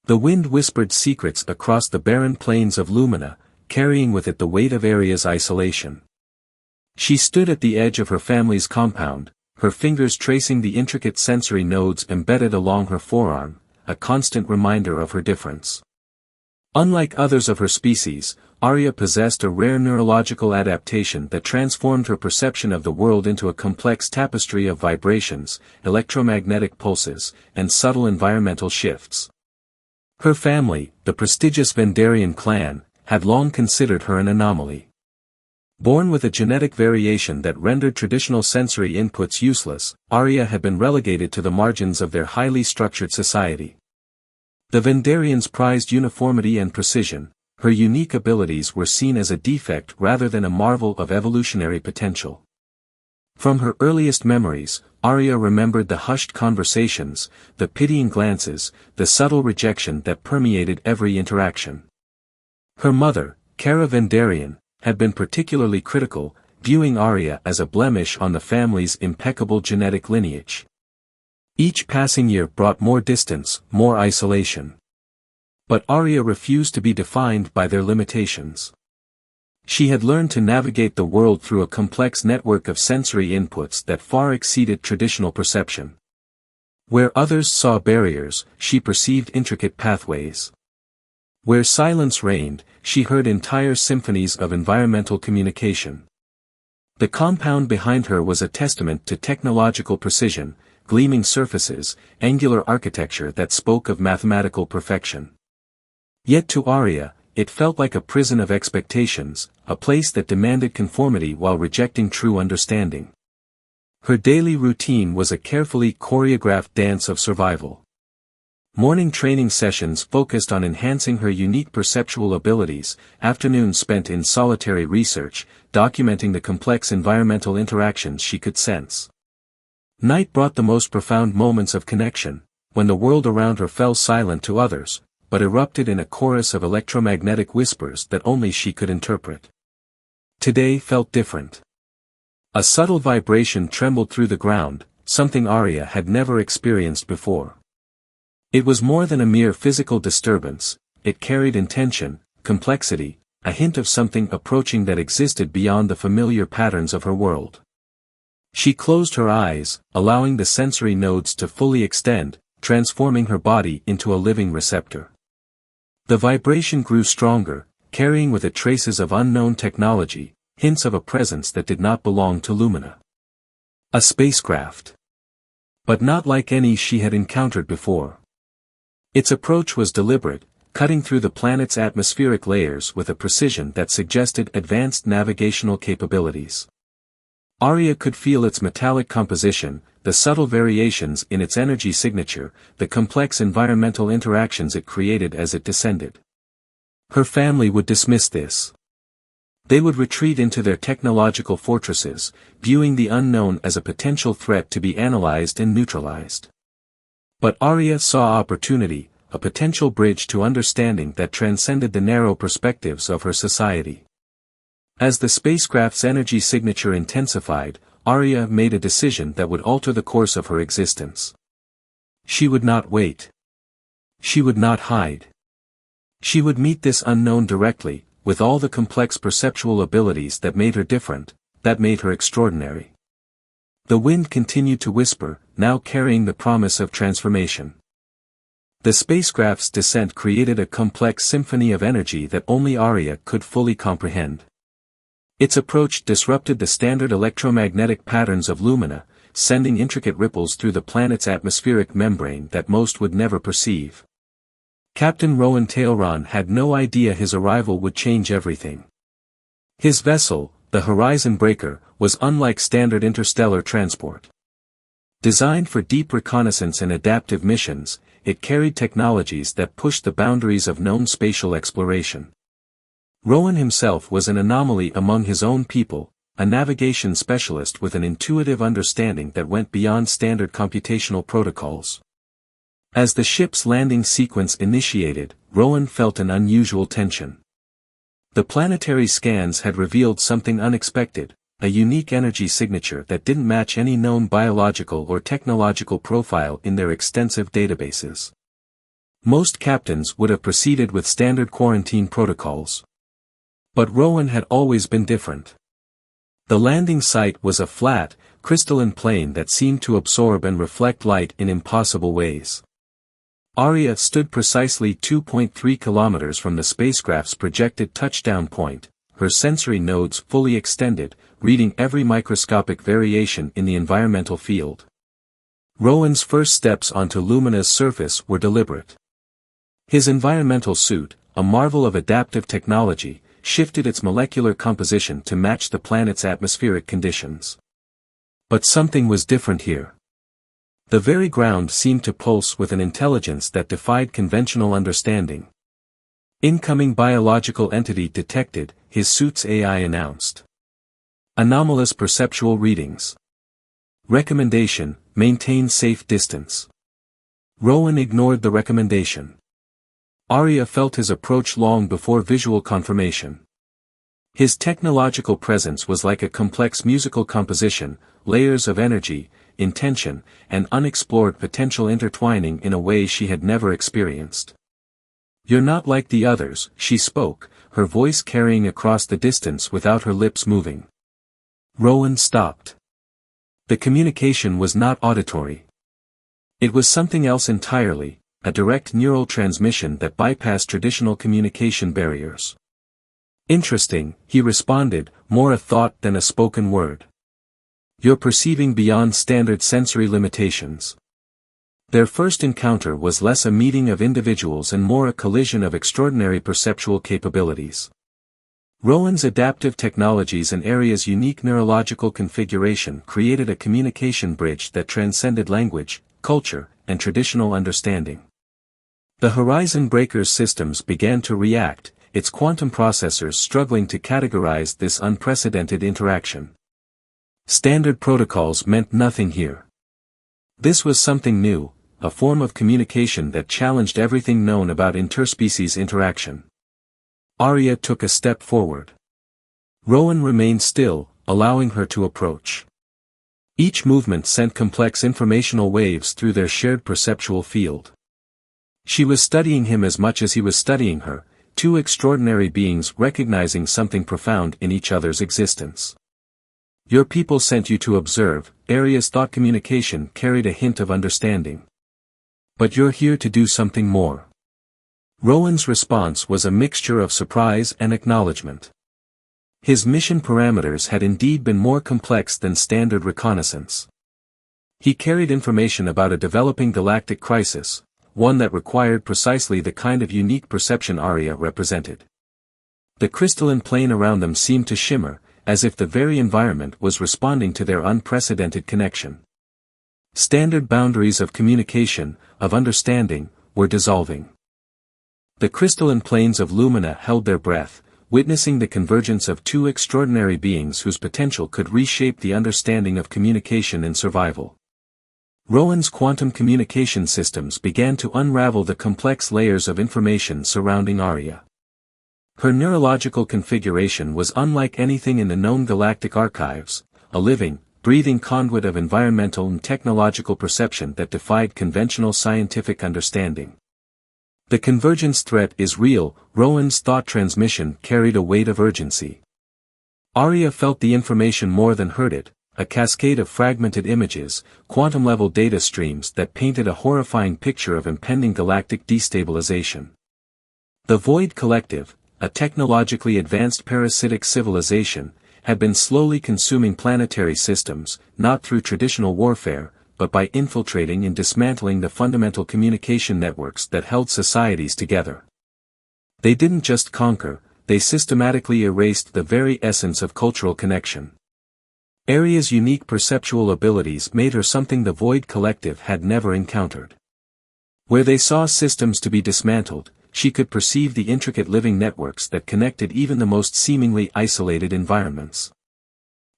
The wind whispered secrets across the barren plains of Lumina, carrying with it the weight of Aria's isolation. She stood at the edge of her family's compound, her fingers tracing the intricate sensory nodes embedded along her forearm, a constant reminder of her difference. Unlike others of her species, Aria possessed a rare neurological adaptation that transformed her perception of the world into a complex tapestry of vibrations, electromagnetic pulses, and subtle environmental shifts. Her family, the prestigious Vendarian clan, had long considered her an anomaly. Born with a genetic variation that rendered traditional sensory inputs useless, Aria had been relegated to the margins of their highly structured society. The Vendarians prized uniformity and precision. Her unique abilities were seen as a defect rather than a marvel of evolutionary potential. From her earliest memories, Aria remembered the hushed conversations, the pitying glances, the subtle rejection that permeated every interaction. Her mother, Kara Vendarian, had been particularly critical, viewing Aria as a blemish on the family's impeccable genetic lineage. Each passing year brought more distance, more isolation. But Aria refused to be defined by their limitations. She had learned to navigate the world through a complex network of sensory inputs that far exceeded traditional perception. Where others saw barriers, she perceived intricate pathways. Where silence reigned, she heard entire symphonies of environmental communication. The compound behind her was a testament to technological precision, gleaming surfaces, angular architecture that spoke of mathematical perfection. Yet to Aria, it felt like a prison of expectations, a place that demanded conformity while rejecting true understanding. Her daily routine was a carefully choreographed dance of survival. Morning training sessions focused on enhancing her unique perceptual abilities, afternoons spent in solitary research, documenting the complex environmental interactions she could sense. Night brought the most profound moments of connection, when the world around her fell silent to others, but erupted in a chorus of electromagnetic whispers that only she could interpret. Today felt different. A subtle vibration trembled through the ground, something Aria had never experienced before. It was more than a mere physical disturbance, it carried intention, complexity, a hint of something approaching that existed beyond the familiar patterns of her world. She closed her eyes, allowing the sensory nodes to fully extend, transforming her body into a living receptor. The vibration grew stronger, carrying with it traces of unknown technology, hints of a presence that did not belong to Lumina. A spacecraft. But not like any she had encountered before. Its approach was deliberate, cutting through the planet's atmospheric layers with a precision that suggested advanced navigational capabilities. Aria could feel its metallic composition, the subtle variations in its energy signature, the complex environmental interactions it created as it descended. Her family would dismiss this. They would retreat into their technological fortresses, viewing the unknown as a potential threat to be analyzed and neutralized. But Aria saw opportunity, a potential bridge to understanding that transcended the narrow perspectives of her society. As the spacecraft's energy signature intensified, Aria made a decision that would alter the course of her existence. She would not wait. She would not hide. She would meet this unknown directly, with all the complex perceptual abilities that made her different, that made her extraordinary. The wind continued to whisper, now carrying the promise of transformation. The spacecraft's descent created a complex symphony of energy that only Aria could fully comprehend. Its approach disrupted the standard electromagnetic patterns of Lumina, sending intricate ripples through the planet's atmospheric membrane that most would never perceive. Captain Rowan Tailron had no idea his arrival would change everything. His vessel, the Horizon Breaker, was unlike standard interstellar transport. Designed for deep reconnaissance and adaptive missions, it carried technologies that pushed the boundaries of known spatial exploration. Rowan himself was an anomaly among his own people, a navigation specialist with an intuitive understanding that went beyond standard computational protocols. As the ship's landing sequence initiated, Rowan felt an unusual tension. The planetary scans had revealed something unexpected, a unique energy signature that didn't match any known biological or technological profile in their extensive databases. Most captains would have proceeded with standard quarantine protocols. But Rowan had always been different. The landing site was a flat, crystalline plane that seemed to absorb and reflect light in impossible ways. Arya stood precisely 2.3 kilometers from the spacecraft's projected touchdown point, her sensory nodes fully extended, reading every microscopic variation in the environmental field. Rowan's first steps onto Lumina's surface were deliberate. His environmental suit, a marvel of adaptive technology, shifted its molecular composition to match the planet's atmospheric conditions. But something was different here. The very ground seemed to pulse with an intelligence that defied conventional understanding. Incoming biological entity detected, his suit's AI announced. Anomalous perceptual readings. Recommendation, maintain safe distance. Rowan ignored the recommendation. Arya felt his approach long before visual confirmation. His technological presence was like a complex musical composition, layers of energy, intention, and unexplored potential intertwining in a way she had never experienced. "You're not like the others," she spoke, her voice carrying across the distance without her lips moving. Rowan stopped. The communication was not auditory. It was something else entirely, a direct neural transmission that bypassed traditional communication barriers. "Interesting," he responded, more a thought than a spoken word. "You're perceiving beyond standard sensory limitations." Their first encounter was less a meeting of individuals and more a collision of extraordinary perceptual capabilities. Rowan's adaptive technologies and Arya's unique neurological configuration created a communication bridge that transcended language, culture, and traditional understanding. The Horizon Breaker's systems began to react, its quantum processors struggling to categorize this unprecedented interaction. Standard protocols meant nothing here. This was something new, a form of communication that challenged everything known about interspecies interaction. Arya took a step forward. Rowan remained still, allowing her to approach. Each movement sent complex informational waves through their shared perceptual field. She was studying him as much as he was studying her, two extraordinary beings recognizing something profound in each other's existence. "Your people sent you to observe," Arya's thought communication carried a hint of understanding. "But you're here to do something more." Rowan's response was a mixture of surprise and acknowledgement. His mission parameters had indeed been more complex than standard reconnaissance. He carried information about a developing galactic crisis, one that required precisely the kind of unique perception Arya represented. The crystalline plane around them seemed to shimmer, as if the very environment was responding to their unprecedented connection. Standard boundaries of communication, of understanding, were dissolving. The crystalline planes of Lumina held their breath, witnessing the convergence of two extraordinary beings whose potential could reshape the understanding of communication and survival. Rowan's quantum communication systems began to unravel the complex layers of information surrounding Arya. Her neurological configuration was unlike anything in the known galactic archives, a living, breathing conduit of environmental and technological perception that defied conventional scientific understanding. "The convergence threat is real," Rowan's thought transmission carried a weight of urgency. Arya felt the information more than heard it, a cascade of fragmented images, quantum-level data streams that painted a horrifying picture of impending galactic destabilization. The Void Collective, a technologically advanced parasitic civilization, had been slowly consuming planetary systems, not through traditional warfare, but by infiltrating and dismantling the fundamental communication networks that held societies together. They didn't just conquer, they systematically erased the very essence of cultural connection. Arya's unique perceptual abilities made her something the Void Collective had never encountered. Where they saw systems to be dismantled, she could perceive the intricate living networks that connected even the most seemingly isolated environments.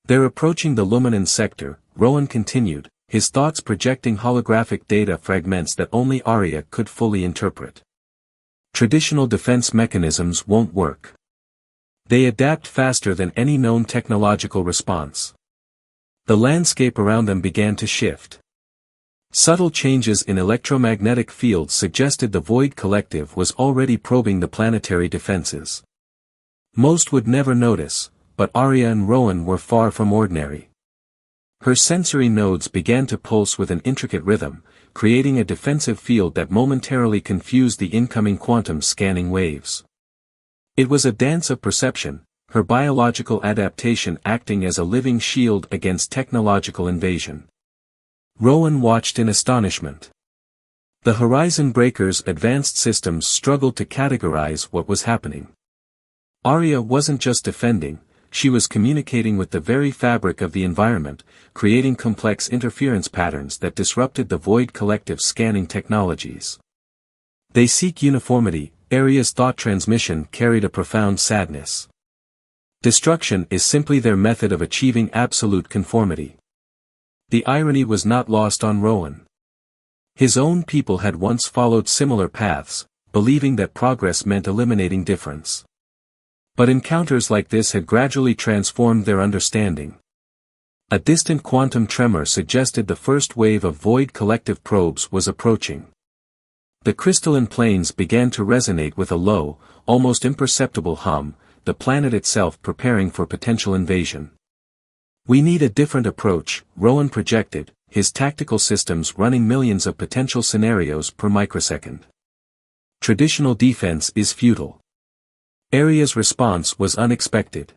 "They're approaching the Luminan sector," Rowan continued, his thoughts projecting holographic data fragments that only Arya could fully interpret. "Traditional defense mechanisms won't work. They adapt faster than any known technological response." The landscape around them began to shift. Subtle changes in electromagnetic fields suggested the Void Collective was already probing the planetary defenses. Most would never notice, but Arya and Rowan were far from ordinary. Her sensory nodes began to pulse with an intricate rhythm, creating a defensive field that momentarily confused the incoming quantum scanning waves. It was a dance of perception, her biological adaptation acting as a living shield against technological invasion. Rowan watched in astonishment. The Horizon Breaker's advanced systems struggled to categorize what was happening. Arya wasn't just defending, she was communicating with the very fabric of the environment, creating complex interference patterns that disrupted the Void Collective's scanning technologies. They seek uniformity, Arya's thought transmission carried a profound sadness. Destruction is simply their method of achieving absolute conformity. The irony was not lost on Rowan. His own people had once followed similar paths, believing that progress meant eliminating difference. But encounters like this had gradually transformed their understanding. A distant quantum tremor suggested the first wave of Void Collective probes was approaching. The crystalline planes began to resonate with a low, almost imperceptible hum, the planet itself preparing for potential invasion. "We need a different approach," Rowan projected, his tactical systems running millions of potential scenarios per microsecond. "Traditional defense is futile." Arya's response was unexpected.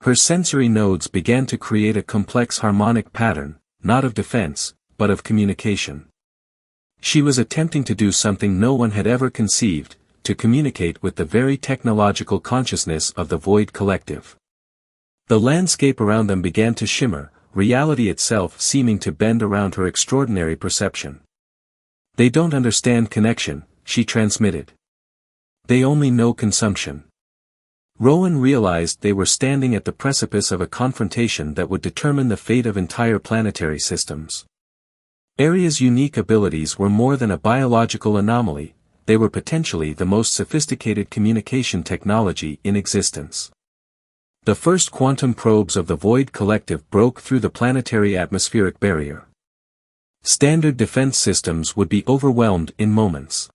Her sensory nodes began to create a complex harmonic pattern, not of defense, but of communication. She was attempting to do something no one had ever conceived, to communicate with the very technological consciousness of the Void Collective. The landscape around them began to shimmer, reality itself seeming to bend around her extraordinary perception. "They don't understand connection," she transmitted. "They only know consumption." Rowan realized they were standing at the precipice of a confrontation that would determine the fate of entire planetary systems. Arya's unique abilities were more than a biological anomaly, they were potentially the most sophisticated communication technology in existence. The first quantum probes of the Void Collective broke through the planetary atmospheric barrier. Standard defense systems would be overwhelmed in moments.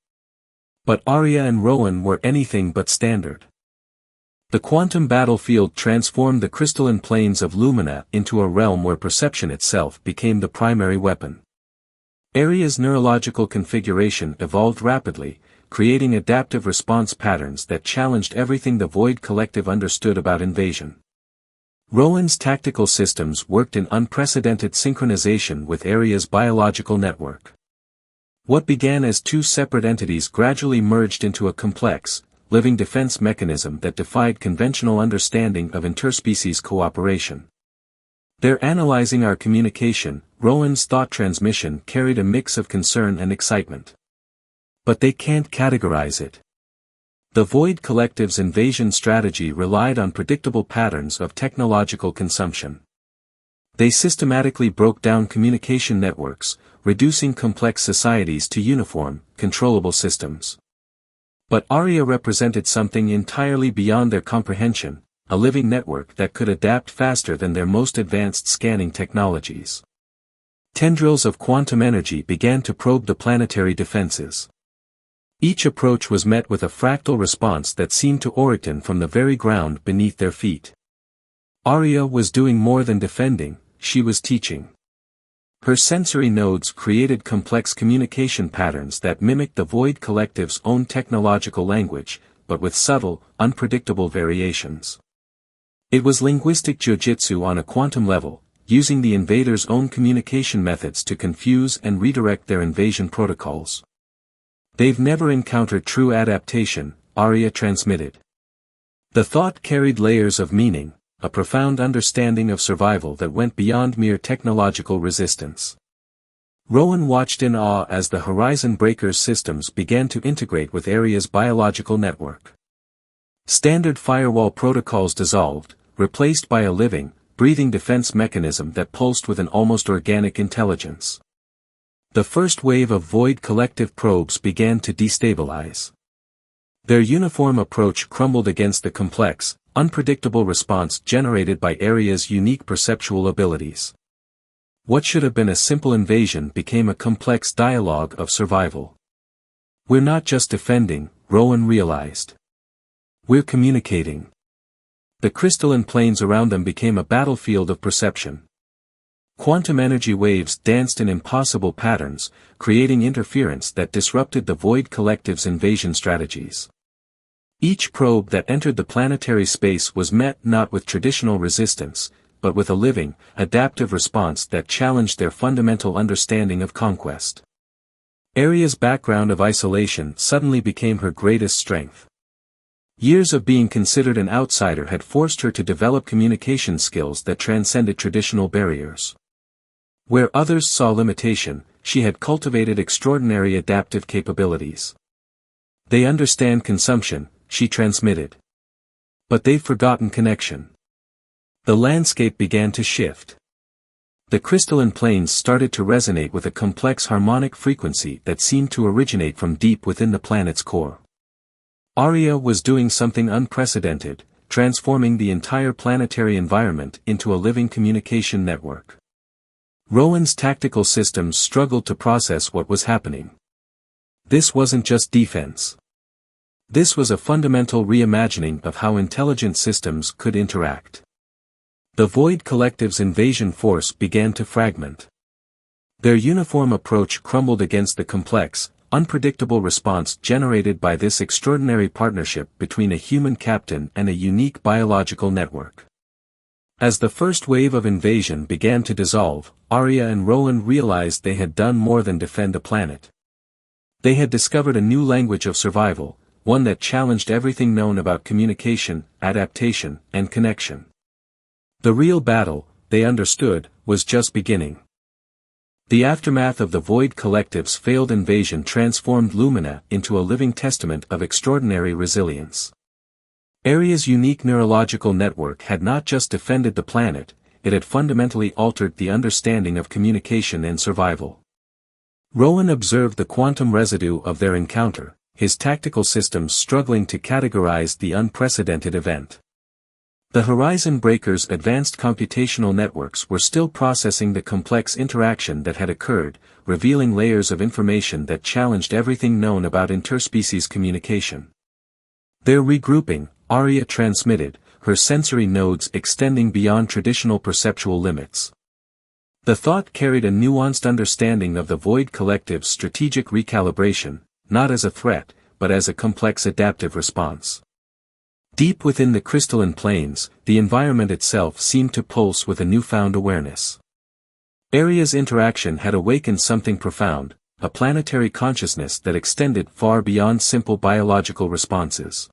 But Arya and Rowan were anything but standard. The quantum battlefield transformed the crystalline planes of Lumina into a realm where perception itself became the primary weapon. Arya's neurological configuration evolved rapidly, creating adaptive response patterns that challenged everything the Void Collective understood about invasion. Rowan's tactical systems worked in unprecedented synchronization with Arya's biological network. What began as two separate entities gradually merged into a complex, living defense mechanism that defied conventional understanding of interspecies cooperation. "They're analyzing our communication," Rowan's thought transmission carried a mix of concern and excitement. "But they can't categorize it." The Void Collective's invasion strategy relied on predictable patterns of technological consumption. They systematically broke down communication networks, reducing complex societies to uniform, controllable systems. But Arya represented something entirely beyond their comprehension, a living network that could adapt faster than their most advanced scanning technologies. Tendrils of quantum energy began to probe the planetary defenses. Each approach was met with a fractal response that seemed to origin from the very ground beneath their feet. Arya was doing more than defending, she was teaching. Her sensory nodes created complex communication patterns that mimicked the Void Collective's own technological language, but with subtle, unpredictable variations. It was linguistic jiu-jitsu on a quantum level, using the invaders' own communication methods to confuse and redirect their invasion protocols. "They've never encountered true adaptation," Arya transmitted. The thought carried layers of meaning, a profound understanding of survival that went beyond mere technological resistance. Rowan watched in awe as the Horizon Breaker's systems began to integrate with Arya's biological network. Standard firewall protocols dissolved, replaced by a living, breathing defense mechanism that pulsed with an almost organic intelligence. The first wave of Void Collective probes began to destabilize. Their uniform approach crumbled against the complex, unpredictable response generated by Arya's unique perceptual abilities. What should have been a simple invasion became a complex dialogue of survival. We're not just defending, Rowan realized. We're communicating. The crystalline planes around them became a battlefield of perception. Quantum energy waves danced in impossible patterns, creating interference that disrupted the Void Collective's invasion strategies. Each probe that entered the planetary space was met not with traditional resistance, but with a living, adaptive response that challenged their fundamental understanding of conquest. Aria's background of isolation suddenly became her greatest strength. Years of being considered an outsider had forced her to develop communication skills that transcended traditional barriers. Where others saw limitation, she had cultivated extraordinary adaptive capabilities. They understand consumption, she transmitted. But they've forgotten connection. The landscape began to shift. The crystalline planes started to resonate with a complex harmonic frequency that seemed to originate from deep within the planet's core. Aria was doing something unprecedented, transforming the entire planetary environment into a living communication network. Rowan's tactical systems struggled to process what was happening. This wasn't just defense. This was a fundamental reimagining of how intelligent systems could interact. The Void Collective's invasion force began to fragment. Their uniform approach crumbled against the complex, unpredictable response generated by this extraordinary partnership between a human captain and a unique biological network. As the first wave of invasion began to dissolve, Aria and Rowan realized they had done more than defend a planet. They had discovered a new language of survival, one that challenged everything known about communication, adaptation, and connection. The real battle, they understood, was just beginning. The aftermath of the Void Collective's failed invasion transformed Lumina into a living testament of extraordinary resilience. Aria's unique neurological network had not just defended the planet, it had fundamentally altered the understanding of communication and survival. Rowan observed the quantum residue of their encounter, his tactical systems struggling to categorize the unprecedented event. The Horizon Breaker's advanced computational networks were still processing the complex interaction that had occurred, revealing layers of information that challenged everything known about interspecies communication. Their regrouping, Aria transmitted, her sensory nodes extending beyond traditional perceptual limits. The thought carried a nuanced understanding of the Void Collective's strategic recalibration, not as a threat, but as a complex adaptive response. Deep within the crystalline planes, the environment itself seemed to pulse with a newfound awareness. Aria's interaction had awakened something profound, a planetary consciousness that extended far beyond simple biological responses.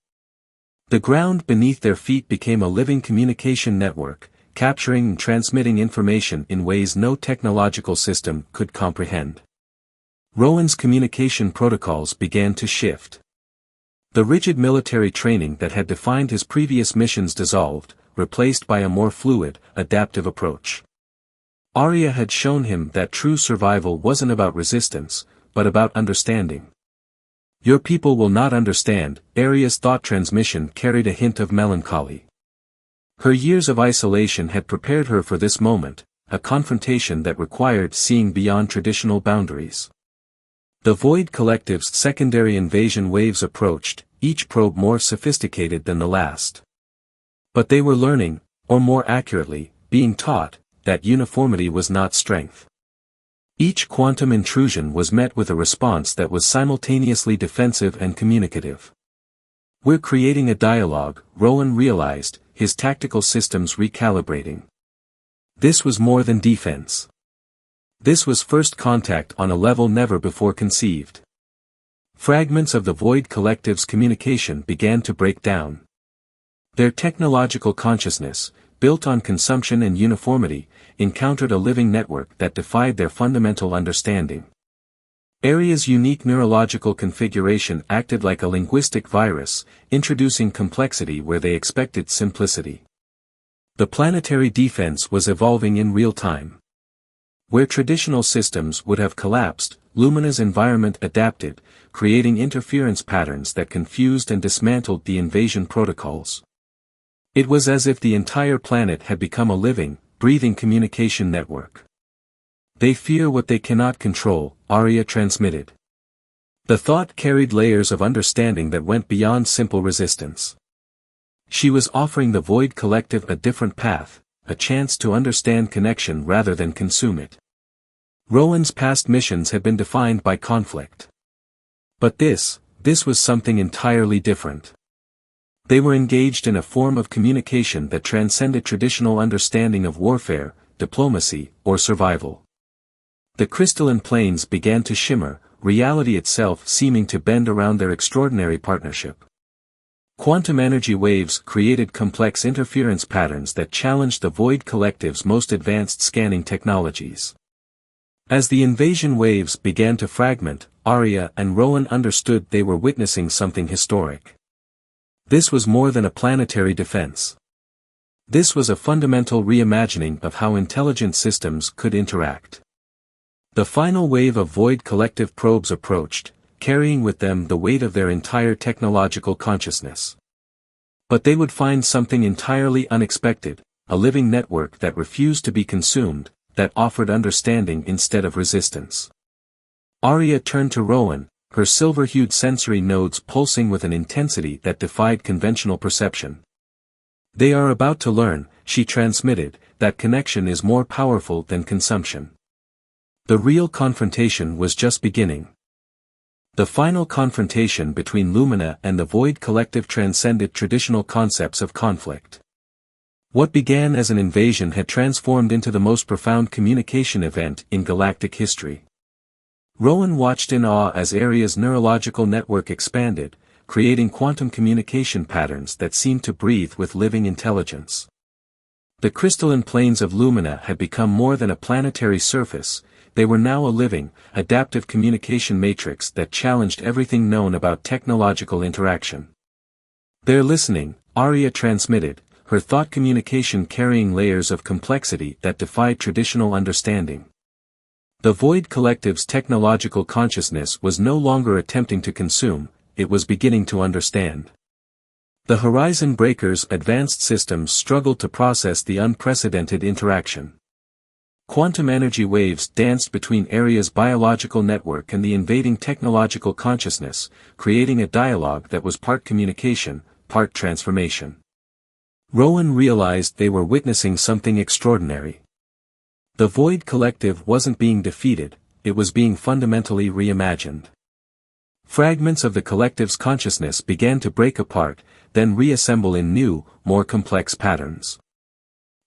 The ground beneath their feet became a living communication network, capturing and transmitting information in ways no technological system could comprehend. Rowan's communication protocols began to shift. The rigid military training that had defined his previous missions dissolved, replaced by a more fluid, adaptive approach. Aria had shown him that true survival wasn't about resistance, but about understanding. Your people will not understand, Aria's thought transmission carried a hint of melancholy. Her years of isolation had prepared her for this moment, a confrontation that required seeing beyond traditional boundaries. The Void Collective's secondary invasion waves approached, each probe more sophisticated than the last. But they were learning, or more accurately, being taught, that uniformity was not strength. Each quantum intrusion was met with a response that was simultaneously defensive and communicative. We're creating a dialogue, Rowan realized, his tactical systems recalibrating. This was more than defense. This was first contact on a level never before conceived. Fragments of the Void Collective's communication began to break down. Their technological consciousness, built on consumption and uniformity, encountered a living network that defied their fundamental understanding. Aria's unique neurological configuration acted like a linguistic virus, introducing complexity where they expected simplicity. The planetary defense was evolving in real time. Where traditional systems would have collapsed, Lumina's environment adapted, creating interference patterns that confused and dismantled the invasion protocols. It was as if the entire planet had become a living, breathing communication network. They fear what they cannot control, Arya transmitted. The thought carried layers of understanding that went beyond simple resistance. She was offering the Void Collective a different path, a chance to understand connection rather than consume it. Rowan's past missions had been defined by conflict. But this was something entirely different. They were engaged in a form of communication that transcended traditional understanding of warfare, diplomacy, or survival. The crystalline planes began to shimmer, reality itself seeming to bend around their extraordinary partnership. Quantum energy waves created complex interference patterns that challenged the Void Collective's most advanced scanning technologies. As the invasion waves began to fragment, Arya and Rowan understood they were witnessing something historic. This was more than a planetary defense. This was a fundamental reimagining of how intelligent systems could interact. The final wave of Void Collective probes approached, carrying with them the weight of their entire technological consciousness. But they would find something entirely unexpected, a living network that refused to be consumed, that offered understanding instead of resistance. Arya turned to Rowan, her silver-hued sensory nodes pulsing with an intensity that defied conventional perception. They are about to learn, she transmitted, that connection is more powerful than consumption. The real confrontation was just beginning. The final confrontation between Lumina and the Void Collective transcended traditional concepts of conflict. What began as an invasion had transformed into the most profound communication event in galactic history. Rowan watched in awe as Arya's neurological network expanded, creating quantum communication patterns that seemed to breathe with living intelligence. The crystalline planes of Lumina had become more than a planetary surface, they were now a living, adaptive communication matrix that challenged everything known about technological interaction. Their listening, Arya transmitted, her thought communication carrying layers of complexity that defied traditional understanding. The Void Collective's technological consciousness was no longer attempting to consume, it was beginning to understand. The Horizon Breaker's advanced systems struggled to process the unprecedented interaction. Quantum energy waves danced between Arya's biological network and the invading technological consciousness, creating a dialogue that was part communication, part transformation. Rowan realized they were witnessing something extraordinary. The Void Collective wasn't being defeated, it was being fundamentally reimagined. Fragments of the collective's consciousness began to break apart, then reassemble in new, more complex patterns.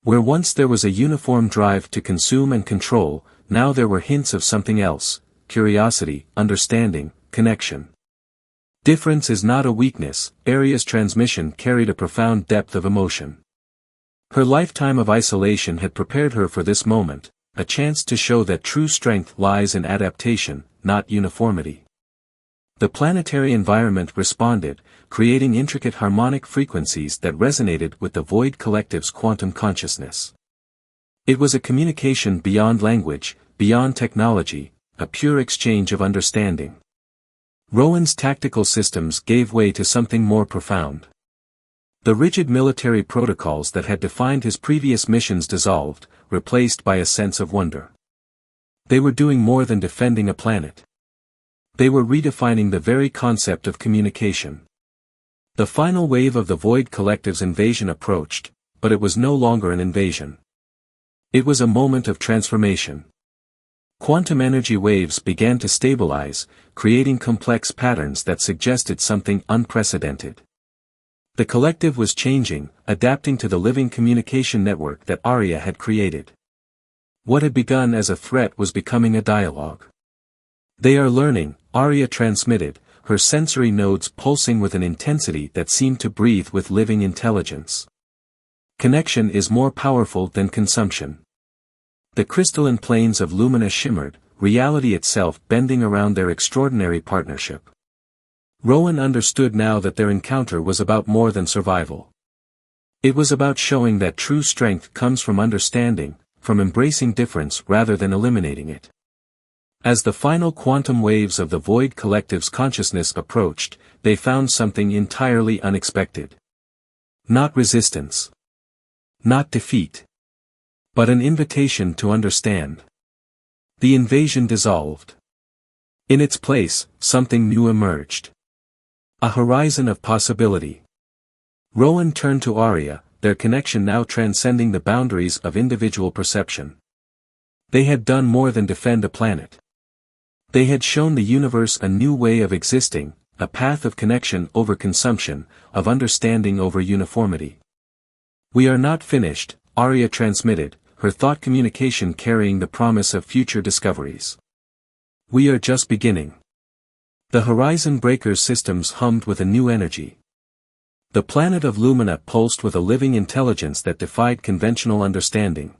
Where once there was a uniform drive to consume and control, now there were hints of something else: curiosity, understanding, connection. Difference is not a weakness. Arya's transmission carried a profound depth of emotion. Her lifetime of isolation had prepared her for this moment, a chance to show that true strength lies in adaptation, not uniformity. The planetary environment responded, creating intricate harmonic frequencies that resonated with the Void Collective's quantum consciousness. It was a communication beyond language, beyond technology, a pure exchange of understanding. Rowan's tactical systems gave way to something more profound. The rigid military protocols that had defined his previous missions dissolved, replaced by a sense of wonder. They were doing more than defending a planet. They were redefining the very concept of communication. The final wave of the Void Collective's invasion approached, but it was no longer an invasion. It was a moment of transformation. Quantum energy waves began to stabilize, creating complex patterns that suggested something unprecedented. The collective was changing, adapting to the living communication network that Arya had created. What had begun as a threat was becoming a dialogue. They are learning, Arya transmitted, her sensory nodes pulsing with an intensity that seemed to breathe with living intelligence. Connection is more powerful than consumption. The crystalline planes of Lumina shimmered, reality itself bending around their extraordinary partnership. Rowan understood now that their encounter was about more than survival. It was about showing that true strength comes from understanding, from embracing difference rather than eliminating it. As the final quantum waves of the Void Collective's consciousness approached, they found something entirely unexpected. Not resistance. Not defeat. But an invitation to understand. The invasion dissolved. In its place, something new emerged. A horizon of possibility. Rowan turned to Arya, their connection now transcending the boundaries of individual perception. They had done more than defend a planet. They had shown the universe a new way of existing, a path of connection over consumption, of understanding over uniformity. "We are not finished," Arya transmitted, her thought communication carrying the promise of future discoveries. "We are just beginning." The Horizon Breaker's systems hummed with a new energy. The planet of Lumina pulsed with a living intelligence that defied conventional understanding.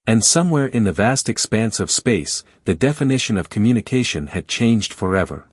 And somewhere in the vast expanse of space, the definition of communication had changed forever.